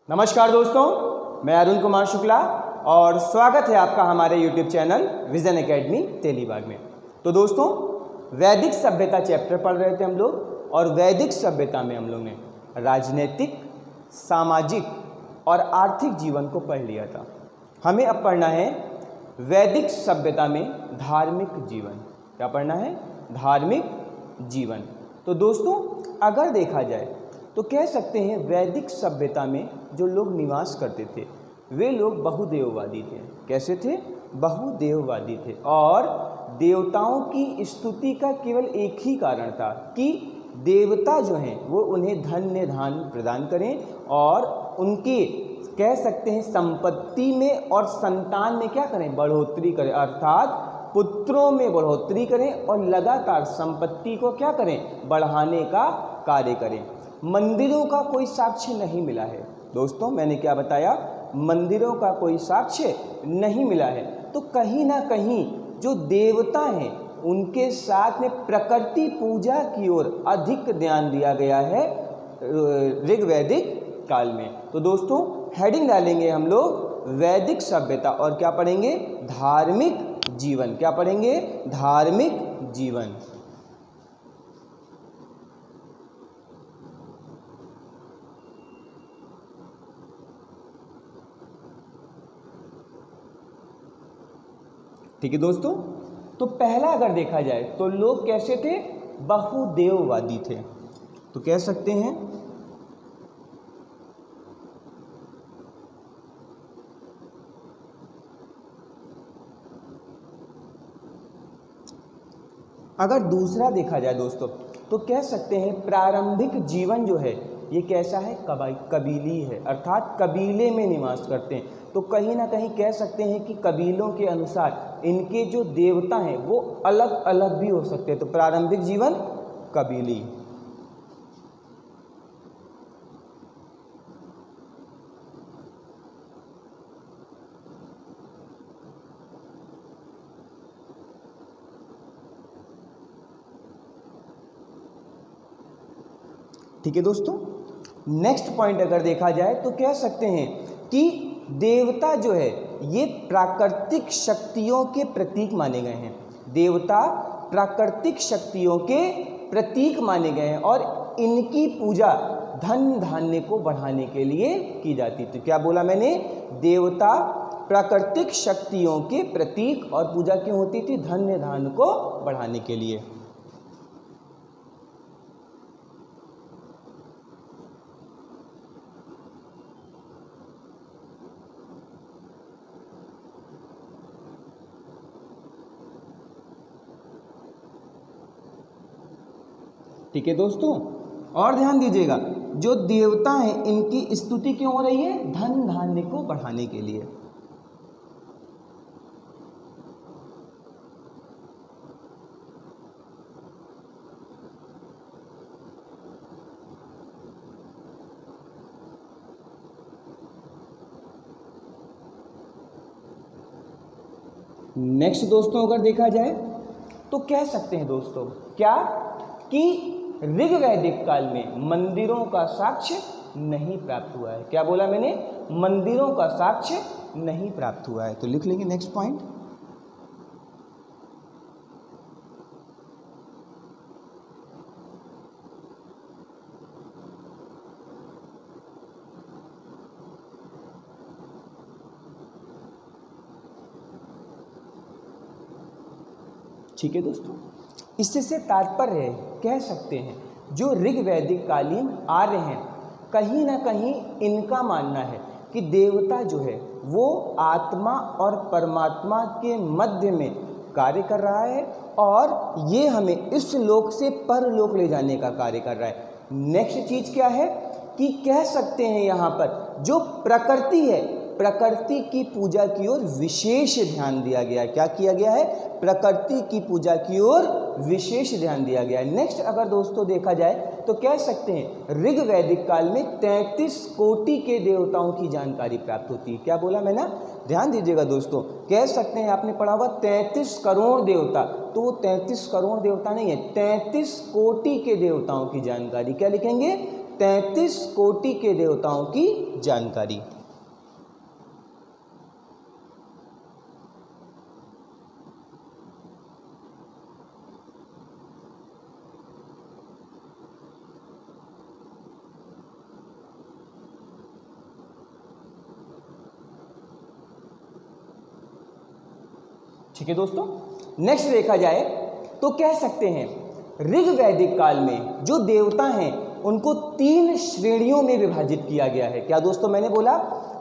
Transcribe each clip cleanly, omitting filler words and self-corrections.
नमस्कार दोस्तों, मैं अरुण कुमार शुक्ला और स्वागत है आपका हमारे YouTube channel vision academy Telibagh में। तो दोस्तों, वैदिक सभ्यता चैप्टर पढ़ रहे थे हम लोग और वैदिक सभ्यता में हम लोग ने राजनीतिक, सामाजिक और आर्थिक जीवन को पढ़ लिया था। हमें अब पढ़ना है वैदिक सभ्यता में धार्मिक जीवन। क्या पढ़ना है? धार्मिक जीवन। तो दोस्तों, अगर देखा जाए तो कह सकते हैं वैदिक सभ्यता में जो लोग निवास करते थे वे लोग बहुदेववादी थे। कैसे थे? बहुदेववादी थे। और देवताओं की स्तुति का केवल एक ही कारण था कि देवता जो हैं वो उन्हें धन्य धान प्रदान करें और उनके कह सकते हैं संपत्ति में और संतान में क्या करें? बढ़ोतरी करें, अर्थात पुत्रों में बढ़ोतरी करें और लगातार संपत्ति को क्या करें? बढ़ाने का कार्य करें। मंदिरों का कोई साक्ष्य नहीं मिला है। दोस्तों, मैंने क्या बताया? मंदिरों का कोई साक्ष्य नहीं मिला है। तो कहीं ना कहीं जो देवता हैं उनके साथ में प्रकृति पूजा की ओर अधिक ध्यान दिया गया है ऋग्वैदिक काल में। तो दोस्तों, हेडिंग डालेंगे हम लोग वैदिक सभ्यता और क्या पढ़ेंगे? धार्मिक जीवन। क्या पढ़ेंगे? धार्मिक जीवन। ठीक है दोस्तों, तो पहला अगर देखा जाए तो लोग कैसे थे? बहुदेववादी थे। तो कह सकते हैं अगर दूसरा देखा जाए दोस्तों तो कह सकते हैं प्रारंभिक जीवन जो है ये कैसा है? कबीली है, अर्थात कबीले में निवास करते हैं। तो कहीं ना कहीं कह सकते हैं कि कबीलों के अनुसार इनके जो देवता हैं वो अलग अलग भी हो सकते हैं। तो प्रारंभिक जीवन कबीली। ठीक है दोस्तों, नेक्स्ट पॉइंट अगर देखा जाए तो कह सकते हैं कि देवता जो है ये प्राकृतिक शक्तियों के प्रतीक माने गए हैं। देवता प्राकृतिक शक्तियों के प्रतीक माने गए हैं और इनकी पूजा धन धान्य को बढ़ाने के लिए की जाती थी। क्या बोला मैंने? देवता प्राकृतिक शक्तियों के प्रतीक और पूजा क्यों होती थी? धन्य धान्य को बढ़ाने के लिए। ठीक है दोस्तों, और ध्यान दीजिएगा, जो देवता हैं इनकी स्तुति क्यों हो रही है? धन धान्य को बढ़ाने के लिए। नेक्स्ट दोस्तों, अगर देखा जाए तो कह सकते हैं दोस्तों क्या कि ऋग्वैदिक काल में मंदिरों का साक्ष्य नहीं प्राप्त हुआ है। क्या बोला मैंने? मंदिरों का साक्ष्य नहीं प्राप्त हुआ है। तो लिख लेंगे नेक्स्ट पॉइंट। ठीक है दोस्तों, इससे तात्पर्य है, कह सकते हैं जो ऋग्वैदिक कालीन आर्य हैं कहीं ना कहीं इनका मानना है कि देवता जो है वो आत्मा और परमात्मा के मध्य में कार्य कर रहा है और ये हमें इस लोक से परलोक ले जाने का कार्य कर रहा है। नेक्स्ट चीज क्या है कि कह सकते हैं यहाँ पर जो प्रकृति है, प्रकृति की पूजा की ओर विशेष ध्यान दिया गया है। क्या किया गया है? प्रकृति की पूजा की ओर विशेष ध्यान दिया गया है। नेक्स्ट अगर दोस्तों देखा जाए तो कह सकते हैं ऋग्वैदिक काल में 33 कोटि के देवताओं की जानकारी प्राप्त होती है। क्या बोला मैंने? ध्यान दीजिएगा दोस्तों, कह सकते हैं आपने पढ़ा होगा 33 करोड़ देवता, तो वो 33 करोड़ देवता नहीं है, 33 कोटि के देवताओं की जानकारी। क्या लिखेंगे? 33 कोटि के देवताओं की जानकारी। ठीक है दोस्तों, नेक्स्ट देखा जाए तो कह सकते हैं ऋग वैदिक काल में जो देवता हैं उनको 3 श्रेणियों में विभाजित किया गया है। क्या दोस्तों, मैंने बोला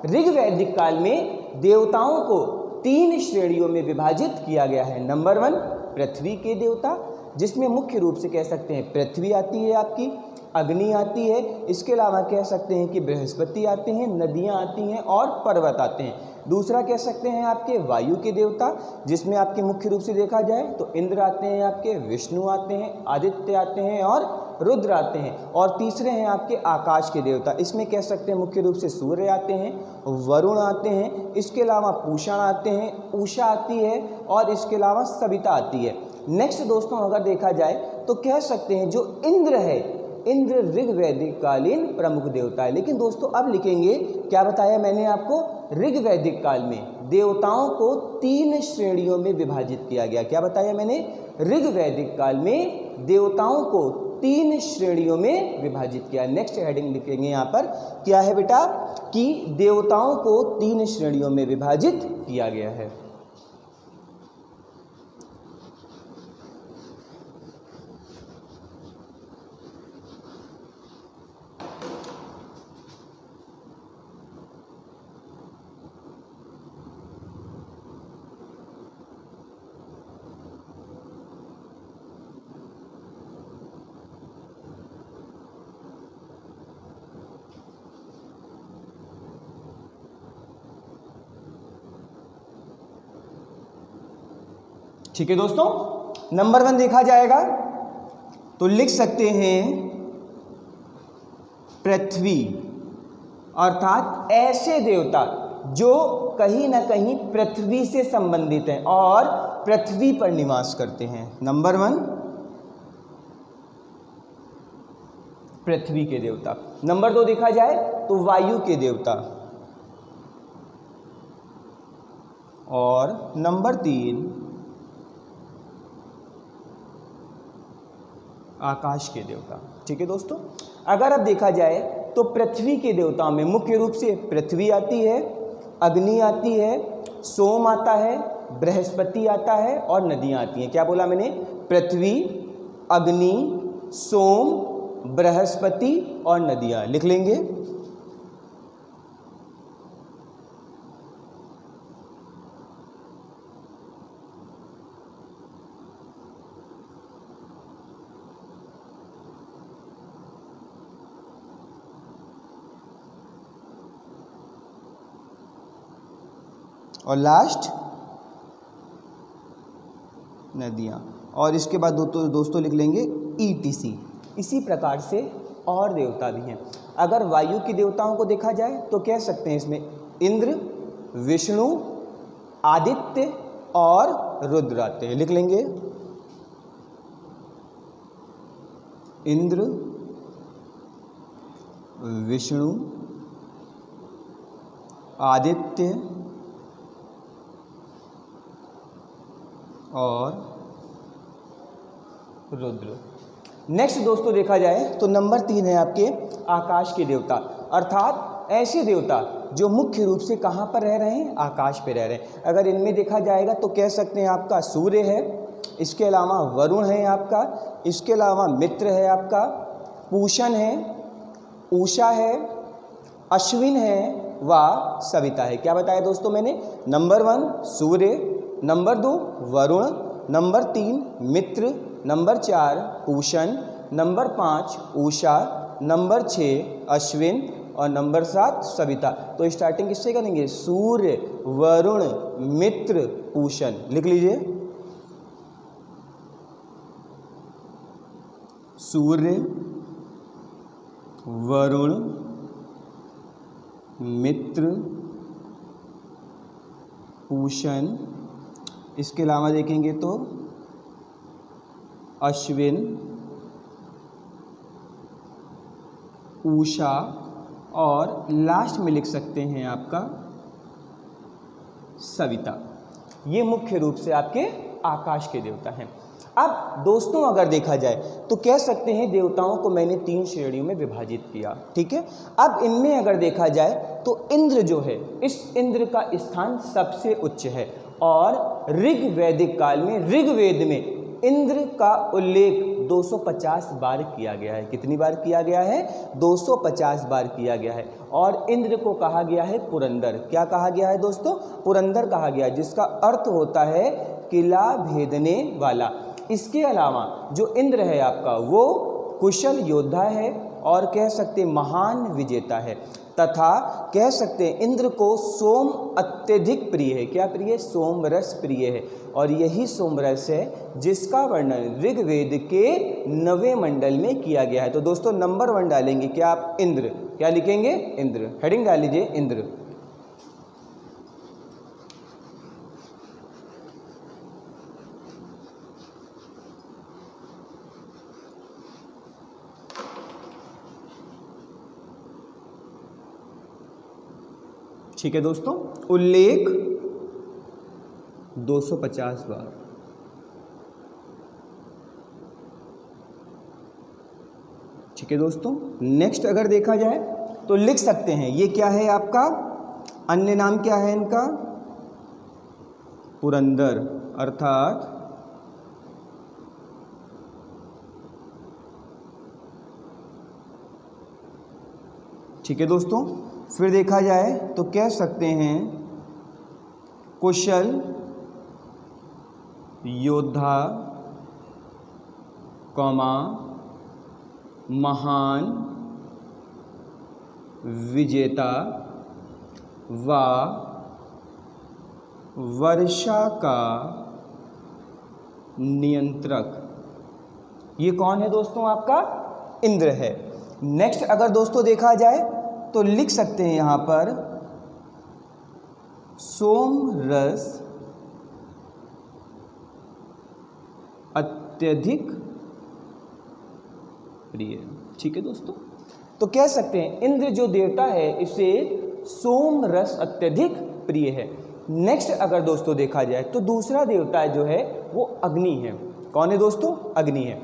ऋग वैदिक काल में देवताओं को 3 श्रेणियों में विभाजित किया गया है। नंबर 1 पृथ्वी के देवता, जिसमें मुख्य रूप से कह सकते हैं पृथ्वी आती है, आपकी अग्नि आती है, इसके अलावा कह सकते हैं कि बृहस्पति आते हैं, नदियाँ आती हैं और पर्वत आते हैं। दूसरा कह सकते हैं आपके वायु के देवता, जिसमें आपके मुख्य रूप से देखा जाए तो इंद्र आते हैं, आपके विष्णु आते हैं, आदित्य आते हैं और रुद्र आते हैं। और तीसरे हैं आपके आकाश के देवता, इसमें कह सकते हैं मुख्य रूप से सूर्य आते हैं, वरुण आते हैं, इसके अलावा पूषण आते हैं, उषा आती है और इसके अलावा सविता आती है। नेक्स्ट दोस्तों अगर देखा जाए तो कह सकते हैं जो इंद्र है, इंद्र ऋग वैदिक कालीन प्रमुख देवता है। लेकिन दोस्तों अब लिखेंगे, क्या बताया मैंने आपको, ऋग वैदिक काल में देवताओं को 3 श्रेणियों में विभाजित किया गया। क्या बताया मैंने, ऋग वैदिक काल में देवताओं को 3 श्रेणियों में विभाजित किया। नेक्स्ट हेडिंग लिखेंगे यहाँ पर, क्या है बेटा, कि देवताओं को 3 श्रेणियों में विभाजित किया गया है। ठीक है दोस्तों, नंबर 1 देखा जाएगा तो लिख सकते हैं पृथ्वी, अर्थात ऐसे देवता जो कहीं ना कहीं पृथ्वी से संबंधित हैं और पृथ्वी पर निवास करते हैं। नंबर 1 पृथ्वी के देवता। नंबर 2 देखा जाए तो वायु के देवता, और नंबर 3 आकाश के देवता। ठीक है दोस्तों, अगर अब देखा जाए तो पृथ्वी के देवताओं में मुख्य रूप से पृथ्वी आती है, अग्नि आती है, सोम आता है, बृहस्पति आता है और नदियाँ आती हैं। क्या बोला मैंने, पृथ्वी, अग्नि, सोम, बृहस्पति और नदियाँ। लिख लेंगे। और लास्ट नदियाँ, और इसके बाद दोस्तों लिख लेंगे ETC। इसी प्रकार से और देवता भी हैं। अगर वायु के देवताओं को देखा जाए तो कह सकते हैं इसमें इंद्र, विष्णु, आदित्य और रुद्र आते हैं। लिख लेंगे इंद्र, विष्णु, आदित्य और रुद्र। नेक्स्ट दोस्तों देखा जाए तो नंबर 3 है आपके आकाश के देवता, अर्थात ऐसे देवता जो मुख्य रूप से कहाँ पर रह रहे हैं, आकाश पे रह रहे हैं। अगर इनमें देखा जाएगा तो कह सकते हैं आपका सूर्य है, इसके अलावा वरुण है आपका, इसके अलावा मित्र है आपका, पूषण है, उषा है, अश्विन है व सविता है। क्या बताया दोस्तों मैंने, नंबर 1 सूर्य, नंबर 2 वरुण, नंबर 3 मित्र, number 4 Pushan, number 5 Usha, number 6 Ashwin और नंबर 7 सविता। तो स्टार्टिंग किससे करेंगे, सूर्य, वरुण, मित्र, पूषण। लिख लीजिए सूर्य, वरुण, मित्र, पूषण, इसके अलावा देखेंगे तो अश्विन, उषा, और लास्ट में लिख सकते हैं आपका सविता। ये मुख्य रूप से आपके आकाश के देवता हैं। अब दोस्तों अगर देखा जाए तो कह सकते हैं देवताओं को मैंने 3 श्रेणियों में विभाजित किया, ठीक है। अब इनमें अगर देखा जाए तो इंद्र जो है, इस इंद्र का स्थान सबसे उच्च है और ऋग्वैदिक काल में, ऋग्वेद में इंद्र का उल्लेख 250 बार किया गया है। कितनी बार किया गया है? 250 बार किया गया है। और इंद्र को कहा गया है पुरंदर। क्या कहा गया है दोस्तों? पुरंदर कहा गया है, जिसका अर्थ होता है किला भेदने वाला। इसके अलावा जो इंद्र है आपका, वो कुशल योद्धा है और कह सकते महान विजेता है, तथा कह सकते हैं इंद्र को सोम अत्यधिक प्रिय है। क्या प्रिय? सोम रस प्रिय है। और यही सोम रस है जिसका वर्णन ऋग्वेद के 9वें मंडल में किया गया है। तो दोस्तों नंबर 1 डालेंगे क्या आप? इंद्र। क्या लिखेंगे? इंद्र। हेडिंग डाल लीजिए इंद्र। ठीक है दोस्तों, उल्लेख 250 बार। ठीक है दोस्तों, नेक्स्ट अगर देखा जाए तो लिख सकते हैं ये क्या है आपका? अन्य नाम क्या है इनका? पुरंदर, अर्थात ठीक है दोस्तों। फिर देखा जाए तो कह सकते हैं कुशल योद्धा, कौमा महान विजेता व वर्षा का नियंत्रक। ये कौन है दोस्तों? आपका इंद्र है। नेक्स्ट अगर दोस्तों देखा जाए तो लिख सकते हैं यहां पर सोम रस अत्यधिक प्रिय। ठीक है दोस्तों, तो कह सकते हैं इंद्र जो देवता है इसे सोम रस अत्यधिक प्रिय है। नेक्स्ट अगर दोस्तों देखा जाए तो दूसरा देवता जो है वो अग्नि है। कौन है दोस्तों? अग्नि है।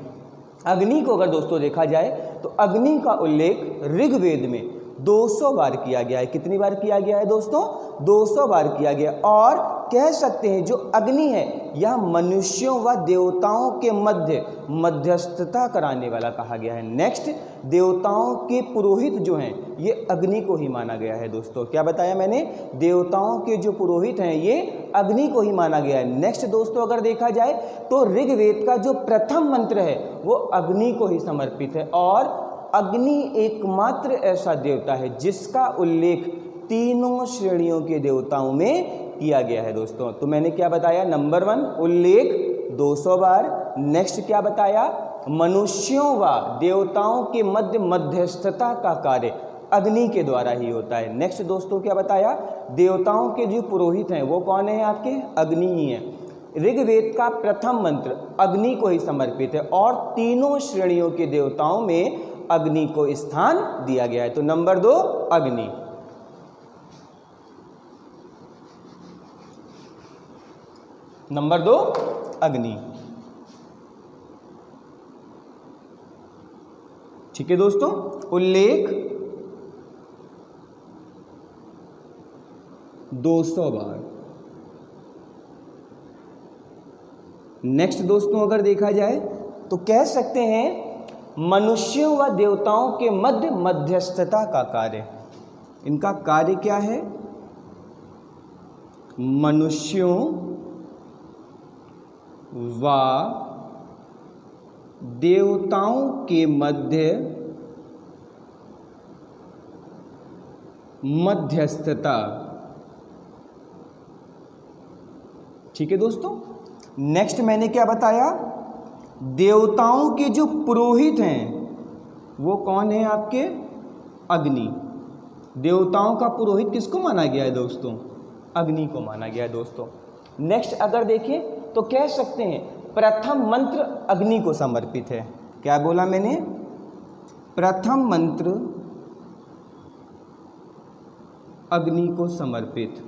अग्नि को अगर दोस्तों देखा जाए तो अग्नि का उल्लेख ऋग्वेद में 200 बार किया गया है। कितनी बार किया गया है दोस्तों? 200 बार किया गया। और कह सकते हैं जो अग्नि है यह मनुष्यों व देवताओं के मध्य मध्यस्थता कराने वाला कहा गया है। नेक्स्ट, देवताओं के पुरोहित जो हैं ये अग्नि को ही माना गया है दोस्तों। क्या बताया मैंने? देवताओं के जो पुरोहित हैं ये अग्नि को ही माना गया है। नेक्स्ट दोस्तों अगर देखा जाए तो ऋग्वेद का जो प्रथम मंत्र है वो अग्नि को ही समर्पित है। और अग्नि एकमात्र ऐसा देवता है जिसका उल्लेख तीनों श्रेणियों के देवताओं में किया गया है दोस्तों। तो मैंने क्या बताया? नंबर 1 उल्लेख 200 बार। नेक्स्ट क्या बताया? मनुष्यों व देवताओं के मध्य मध्यस्थता का कार्य अग्नि के द्वारा ही होता है। नेक्स्ट दोस्तों क्या बताया? देवताओं के जो पुरोहित हैं वो कौन है आपके? अग्नि ही है। ऋग्वेद का प्रथम मंत्र अग्नि को ही समर्पित है और तीनों श्रेणियों के देवताओं में अग्नि को स्थान दिया गया है। तो नंबर 2 अग्नि। नंबर 2 अग्नि। ठीक है दोस्तों, उल्लेख 200 बार। नेक्स्ट दोस्तों अगर देखा जाए तो कह सकते हैं मनुष्यों व देवताओं के मध्य मध्यस्थता का कार्य। इनका कार्य क्या है? मनुष्यों व देवताओं के मध्य मध्यस्थता। ठीक है दोस्तों, नेक्स्ट मैंने क्या बताया? देवताओं के जो पुरोहित हैं वो कौन है आपके? अग्नि। देवताओं का पुरोहित किसको माना गया है दोस्तों? अग्नि को माना गया है दोस्तों। नेक्स्ट अगर देखें तो कह सकते हैं प्रथम मंत्र अग्नि को समर्पित है। क्या बोला मैंने? प्रथम मंत्र अग्नि को समर्पित।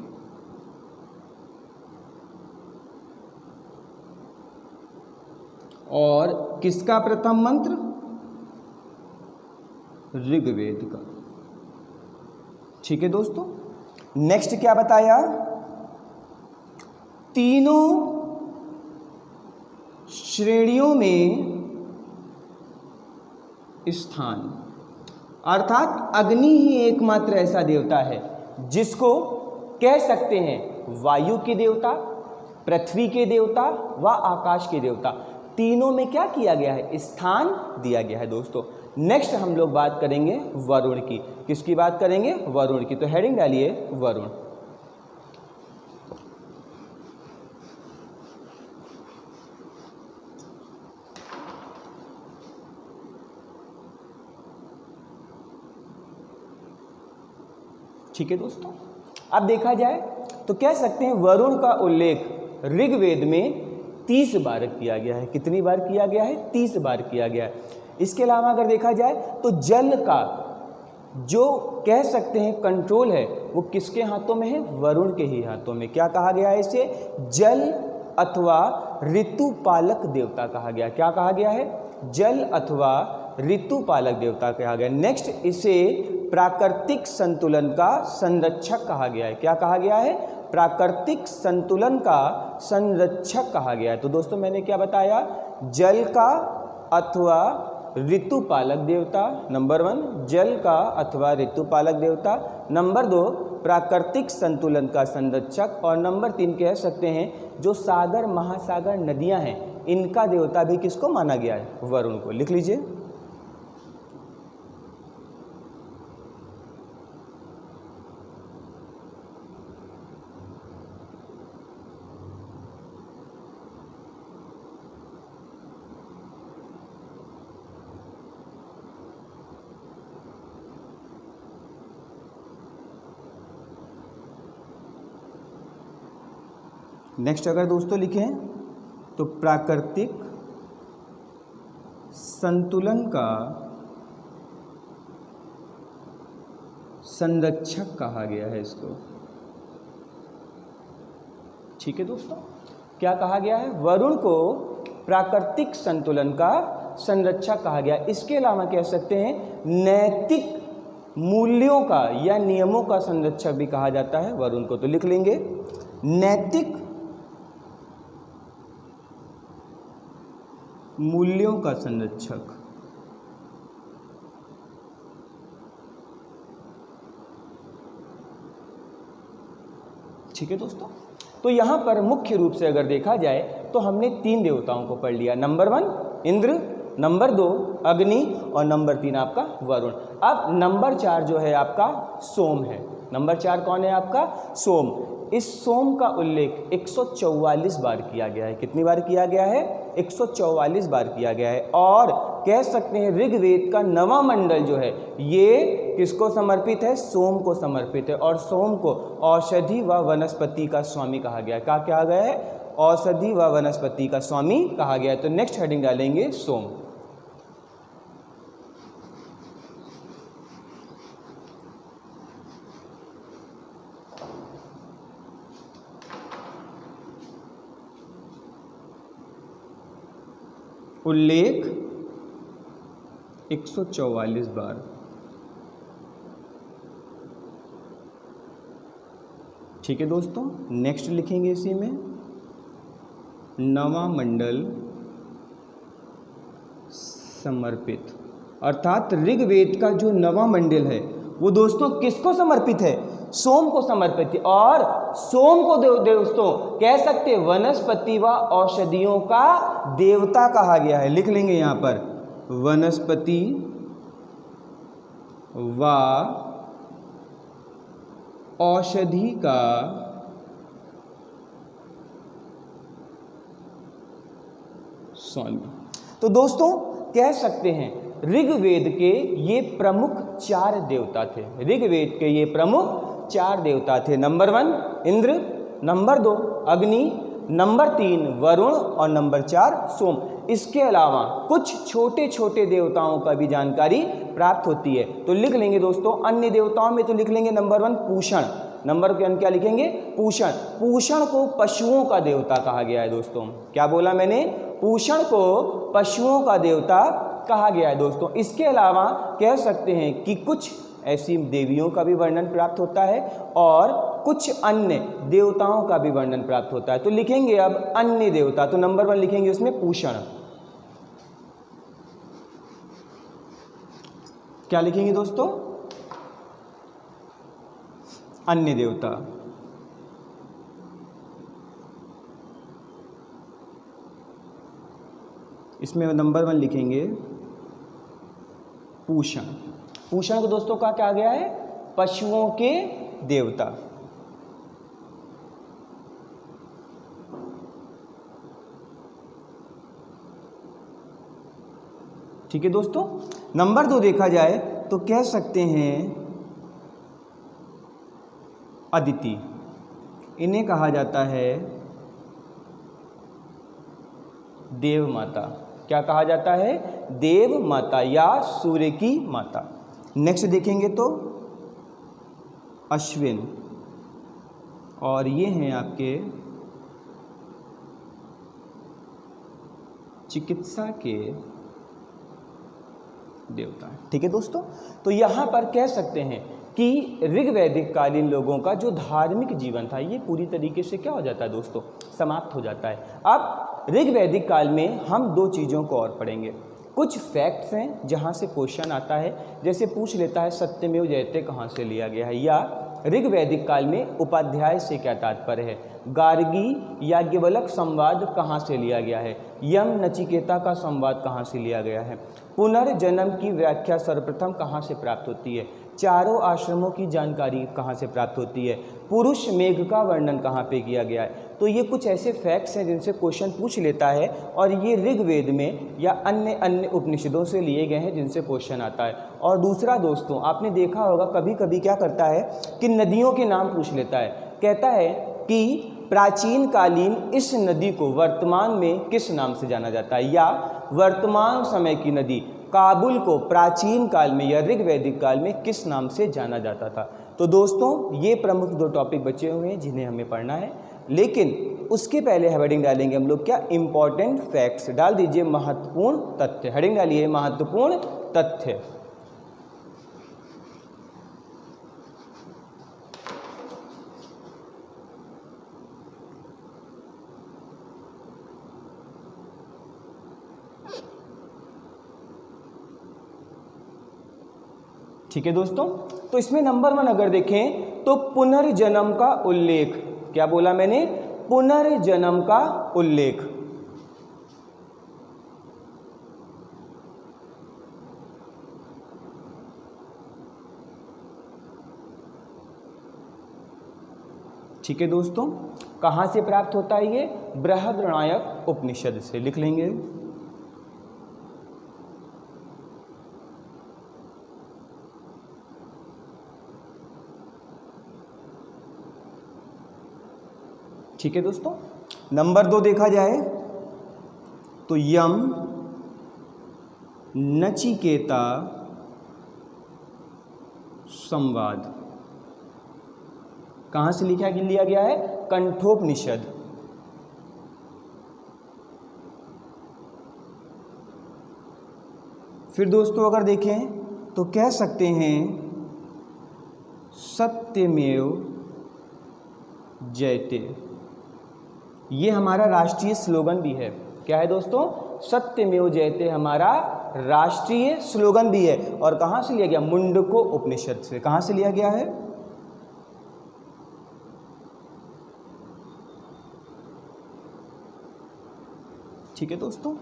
और किसका प्रथम मंत्र? ऋग्वेद का। ठीक है दोस्तों, नेक्स्ट क्या बताया? तीनों श्रेणियों में स्थान, अर्थात अग्नि ही एकमात्र ऐसा देवता है जिसको कह सकते हैं वायु के देवता, पृथ्वी के देवता व आकाश के देवता। तीनों में क्या किया गया है? स्थान दिया गया है दोस्तों। नेक्स्ट हम लोग बात करेंगे वरुण की। किसकी बात करेंगे? वरुण की। तो हेडिंग डालिए वरुण। ठीक है दोस्तों, अब देखा जाए तो कह सकते हैं वरुण का उल्लेख ऋग्वेद में 30 बार किया गया है। कितनी बार किया गया है? 30 बार किया गया है। इसके अलावा अगर देखा जाए तो जल का जो कह सकते हैं कंट्रोल है वो किसके हाथों में है? वरुण के ही हाथों में। क्या कहा गया है इसे? जल अथवा ऋतुपालक देवता कहा गया। क्या कहा गया है? जल अथवा ऋतुपालक देवता कहा गया। नेक्स्ट, इसे प्राकृतिक संतुलन का संरक्षक कहा गया है। क्या कहा गया है? प्राकृतिक संतुलन का संरक्षक कहा गया है। तो दोस्तों मैंने क्या बताया? जल का अथवा ऋतुपालक देवता, नंबर 1 जल का अथवा ऋतुपालक देवता, नंबर 2 प्राकृतिक संतुलन का संरक्षक, और नंबर 3 कह सकते हैं जो सागर महासागर नदियां हैं इनका देवता भी किसको माना गया है? वरुण को। लिख लीजिए। नेक्स्ट अगर दोस्तों लिखें तो प्राकृतिक संतुलन का संरक्षक कहा गया है इसको। ठीक है दोस्तों, क्या कहा गया है? वरुण को प्राकृतिक संतुलन का संरक्षक कहा गया। इसके अलावा कह सकते हैं नैतिक मूल्यों का या नियमों का संरक्षक भी कहा जाता है वरुण को। तो लिख लेंगे नैतिक मूल्यों का संरक्षक। ठीक है दोस्तों, तो यहां पर मुख्य रूप से अगर देखा जाए तो हमने 3 देवताओं को पढ़ लिया। नंबर 1 इंद्र, नंबर 2 अग्नि और नंबर 3 आपका वरुण। अब नंबर 4 जो है आपका सोम है। नंबर 4 कौन है आपका? सोम। इस सोम का उल्लेख 144 बार किया गया है। कितनी बार किया गया है? 144 बार किया गया है। और कह सकते हैं ऋग्वेद का 9वां मंडल जो है ये किसको समर्पित है? सोम को समर्पित है। और सोम को औषधि व वनस्पति का स्वामी कहा गया है। क्या कहा गया है? औषधि व वनस्पति का स्वामी कहा गया है। तो नेक्स्ट हेडिंग डालेंगे सोम। उल्लेख 144 बार। ठीक है दोस्तों, नेक्स्ट लिखेंगे इसी में 9वां मंडल समर्पित, अर्थात ऋग्वेद का जो 9वां मंडल है वो दोस्तों किसको समर्पित है? सोम को समर्पित है। और सोम को दोस्तों कह सकते वनस्पति व औषधियों का देवता कहा गया है। लिख लेंगे यहां पर वनस्पति व औषधि का स्वामी। तो दोस्तों कह सकते हैं ऋग्वेद के ये प्रमुख 4 देवता थे। ऋग्वेद के ये प्रमुख 4 देवता थे। नंबर 1 इंद्र, नंबर 2 अग्नि, नंबर 3 वरुण और नंबर 4 सोम। इसके अलावा कुछ छोटे छोटे देवताओं का भी जानकारी प्राप्त होती है। तो लिख लेंगे दोस्तों, अन्य देवताओं में तो लिख लेंगे नंबर 1 पूषण। नंबर के क्या लिखेंगे? पूषण। पूषण को पशुओं का देवता कहा गया है दोस्तों। क्या बोला मैंने? पूषण को पशुओं का देवता कहा गया है दोस्तों। इसके अलावा कह सकते हैं कि कुछ ऐसी देवियों का भी वर्णन प्राप्त होता है और कुछ अन्य देवताओं का भी वर्णन प्राप्त होता है। तो लिखेंगे अब अन्य देवता, तो नंबर 1 लिखेंगे उसमें पूषण। क्या लिखेंगे दोस्तों? अन्य देवता। इसमें नंबर 1 लिखेंगे पूषण। पूषण को दोस्तों का क्या गया है? पशुओं के देवता। ठीक है दोस्तों। नंबर 2 देखा जाए तो कह सकते हैं अदिति। इन्हें कहा जाता है देव माता। क्या कहा जाता है? देव माता या सूर्य की माता। नेक्स्ट देखेंगे तो अश्विन, और ये हैं आपके चिकित्सा के देवता। ठीक है दोस्तों। तो यहाँ पर कह सकते हैं कि ऋग्वैदिक कालीन लोगों का जो धार्मिक जीवन था ये पूरी तरीके से क्या हो जाता है दोस्तों? समाप्त हो जाता है। अब ऋग्वैदिक काल में हम 2 चीज़ों को और पढ़ेंगे। कुछ फैक्ट्स हैं जहाँ से क्वेश्चन आता है, जैसे पूछ लेता है सत्यमेव जयते कहाँ से लिया गया है, या ऋग्वैदिक काल में उपाध्याय से क्या तात्पर्य है, गार्गी याज्ञवल्क संवाद कहाँ से लिया गया है, यम नचिकेता का संवाद कहाँ से लिया गया है, पुनर्जन्म की व्याख्या सर्वप्रथम कहाँ से प्राप्त होती है, चारों आश्रमों की जानकारी कहाँ से प्राप्त होती है, पुरुष मेघ का वर्णन कहाँ पे किया गया है। तो ये कुछ ऐसे फैक्ट्स हैं जिनसे क्वेश्चन पूछ लेता है, और ये ऋग्वेद में या अन्य उपनिषदों से लिए गए हैं जिनसे क्वेश्चन आता है। और दूसरा दोस्तों, आपने देखा होगा कभी कभी क्या करता है कि नदियों के नाम पूछ लेता है। कहता है कि प्राचीन कालीन इस नदी को वर्तमान में किस नाम से जाना जाता है, या वर्तमान समय की नदी काबुल को प्राचीन काल में या ऋग्वैदिक काल में किस नाम से जाना जाता था। तो दोस्तों ये प्रमुख 2 टॉपिक बचे हुए हैं जिन्हें हमें पढ़ना है, लेकिन उसके पहले हेडिंग डालेंगे हम लोग क्या? Important facts. डाल दीजिए महत्वपूर्ण तथ्य। हेडिंग डालिए महत्वपूर्ण तथ्य। ठीक है दोस्तों। तो इसमें नंबर 1 अगर देखें तो पुनर्जन्म का उल्लेख। क्या बोला मैंने? पुनर्जन्म का उल्लेख। ठीक है दोस्तों। कहाँ से प्राप्त होता है ये? बृहद्रणायक उपनिषद से। लिख लेंगे। ठीक है दोस्तों। नंबर 2 देखा जाए तो यम नचिकेता संवाद कहाँ से लिया गया है? कंठोपनिषद। फिर दोस्तों अगर देखें तो कह सकते हैं सत्यमेव जयते। ये हमारा राष्ट्रीय स्लोगन भी है। क्या है दोस्तों? सत्यमेव जयते हमारा राष्ट्रीय स्लोगन भी है। और कहाँ से लिया गया? मुंडको उपनिषद से। कहाँ से लिया गया है? ठीक है दोस्तों।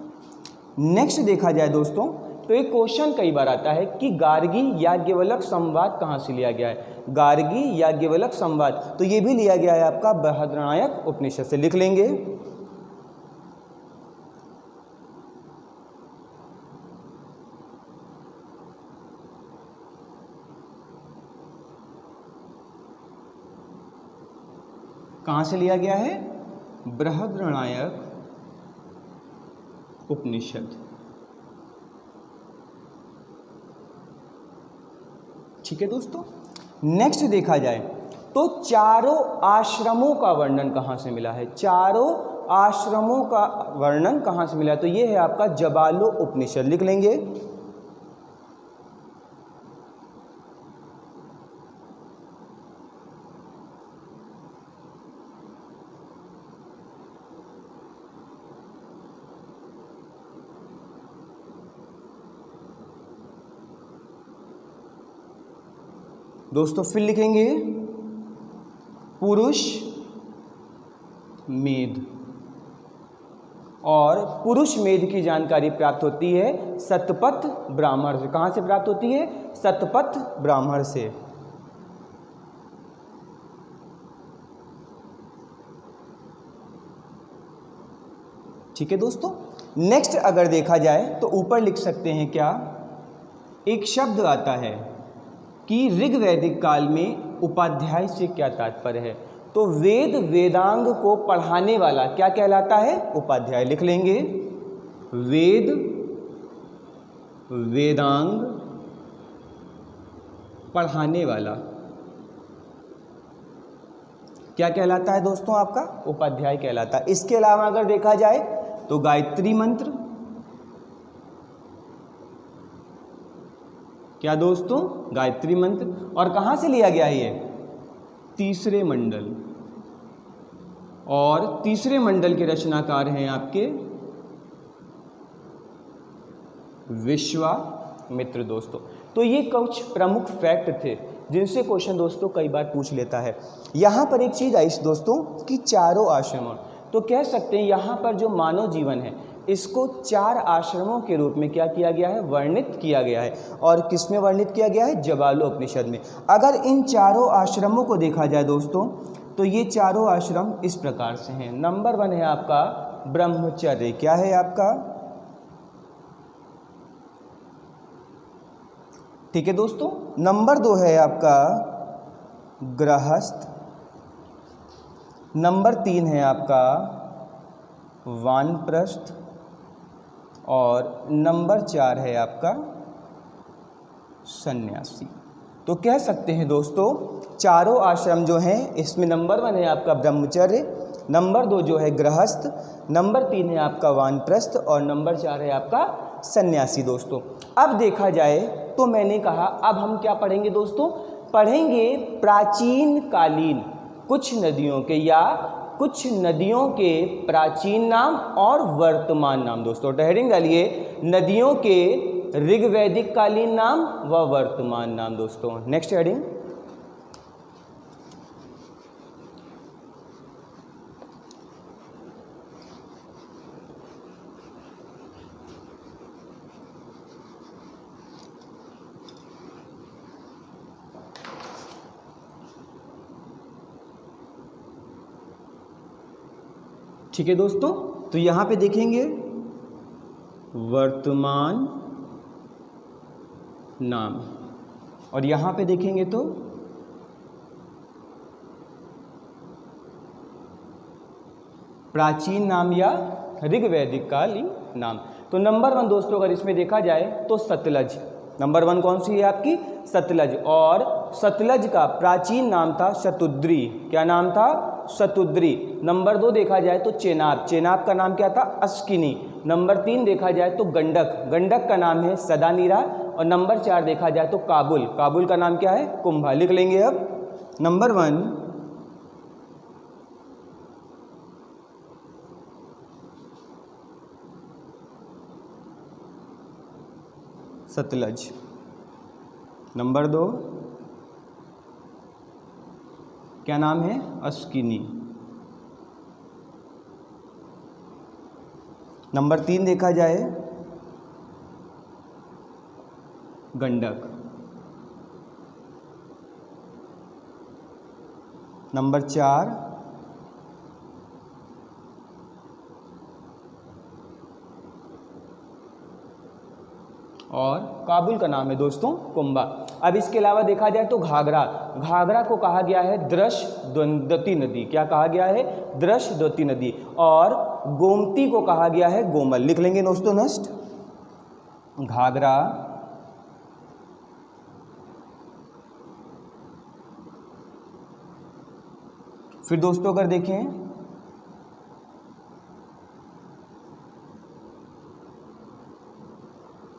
नेक्स्ट देखा जाए दोस्तों तो एक क्वेश्चन कई बार आता है कि गार्गी याज्ञवल्क संवाद कहाँ से लिया गया है। गार्गी याज्ञवल्क संवाद तो ये भी लिया गया है आपका बृहद्रणायक उपनिषद से। लिख लेंगे। कहाँ से लिया गया है? बृहद्रणायक उपनिषद। ठीक है दोस्तों, नेक्स्ट देखा जाए तो चारों आश्रमों का वर्णन कहाँ से मिला है? चारों आश्रमों का वर्णन कहाँ से मिला है? तो ये है आपका जबालो उपनिषद, लिख लेंगे। दोस्तों फिर लिखेंगे पुरुष मेध, और पुरुष मेध की जानकारी प्राप्त होती है सतपथ ब्राह्मण से। कहाँ से प्राप्त होती है? सतपथ ब्राह्मण से। ठीक है दोस्तों, नेक्स्ट अगर देखा जाए तो ऊपर लिख सकते हैं क्या, एक शब्द आता है कि ऋग्वैदिक काल में उपाध्याय से क्या तात्पर्य है? तो वेद वेदांग को पढ़ाने वाला क्या कहलाता है? उपाध्याय, लिख लेंगे। वेद वेदांग पढ़ाने वाला क्या कहलाता है दोस्तों? आपका उपाध्याय कहलाता है। इसके अलावा अगर देखा जाए तो गायत्री मंत्र, क्या दोस्तों? गायत्री मंत्र। और कहाँ से लिया गया है ये? तीसरे मंडल, और तीसरे मंडल के रचनाकार हैं आपके विश्वामित्र दोस्तों। तो ये कुछ प्रमुख फैक्ट थे जिनसे क्वेश्चन दोस्तों कई बार पूछ लेता है। यहाँ पर एक चीज़ आई दोस्तों कि चारों आश्रमों, तो कह सकते हैं यहाँ पर जो मानव जीवन है इसको चार आश्रमों के रूप में क्या किया गया है? वर्णित किया गया है। और किस में वर्णित किया गया है? जबालो उपनिषद में। अगर इन चारों आश्रमों को देखा जाए दोस्तों तो ये चारों आश्रम इस प्रकार से हैं। नंबर 1 है आपका ब्रह्मचर्य। क्या है आपका? ठीक है दोस्तों। नंबर 2 है आपका गृहस्थ। नंबर 3 है आपका वानप्रस्थ, और नंबर 4 है आपका सन्यासी। तो कह सकते हैं दोस्तों चारों आश्रम जो हैं इसमें नंबर 1 है आपका ब्रह्मचर्य, नंबर 2 जो है गृहस्थ, नंबर 3 है आपका वानप्रस्थ, और नंबर 4 है आपका सन्यासी दोस्तों। अब देखा जाए तो मैंने कहा अब हम क्या पढ़ेंगे दोस्तों? पढ़ेंगे प्राचीन कालीन कुछ नदियों के, या कुछ नदियों के प्राचीन नाम और वर्तमान नाम दोस्तों। हेडिंग डालिए नदियों के ऋग्वैदिक कालीन नाम व वर्तमान नाम दोस्तों। नेक्स्ट हेडिंग, ठीक है दोस्तों। तो यहाँ पे देखेंगे वर्तमान नाम, और यहाँ पे देखेंगे तो प्राचीन नाम या ऋग्वैदिक कालीन नाम। तो नंबर 1 दोस्तों अगर इसमें देखा जाए तो सतलज। नंबर 1 कौन सी है आपकी? सतलज। और सतलज का प्राचीन नाम था शतुद्री। क्या नाम था? शतुद्री। नंबर 2 देखा जाए तो चेनाब। चेनाब का नाम क्या था? अस्किनी। नंबर 3 देखा जाए तो गंडक। गंडक का नाम है सदानीरा। और नंबर 4 देखा जाए तो काबुल। काबुल का नाम क्या है? कुंभा। लिख लेंगे अब। नंबर 1 सतलज, नंबर 2 क्या नाम है? अस्किनी। नंबर 3 देखा जाए गंडक। नंबर 4 और काबुल का नाम है दोस्तों कुंभा। अब इसके अलावा देखा जाए तो घाघरा, घाघरा को कहा गया है दृश्यद्वती नदी। क्या कहा गया है? दृश्यद्वती नदी। और गोमती को कहा गया है गोमल। लिख लेंगे दोस्तों नष्ट, घाघरा, फिर दोस्तों अगर देखें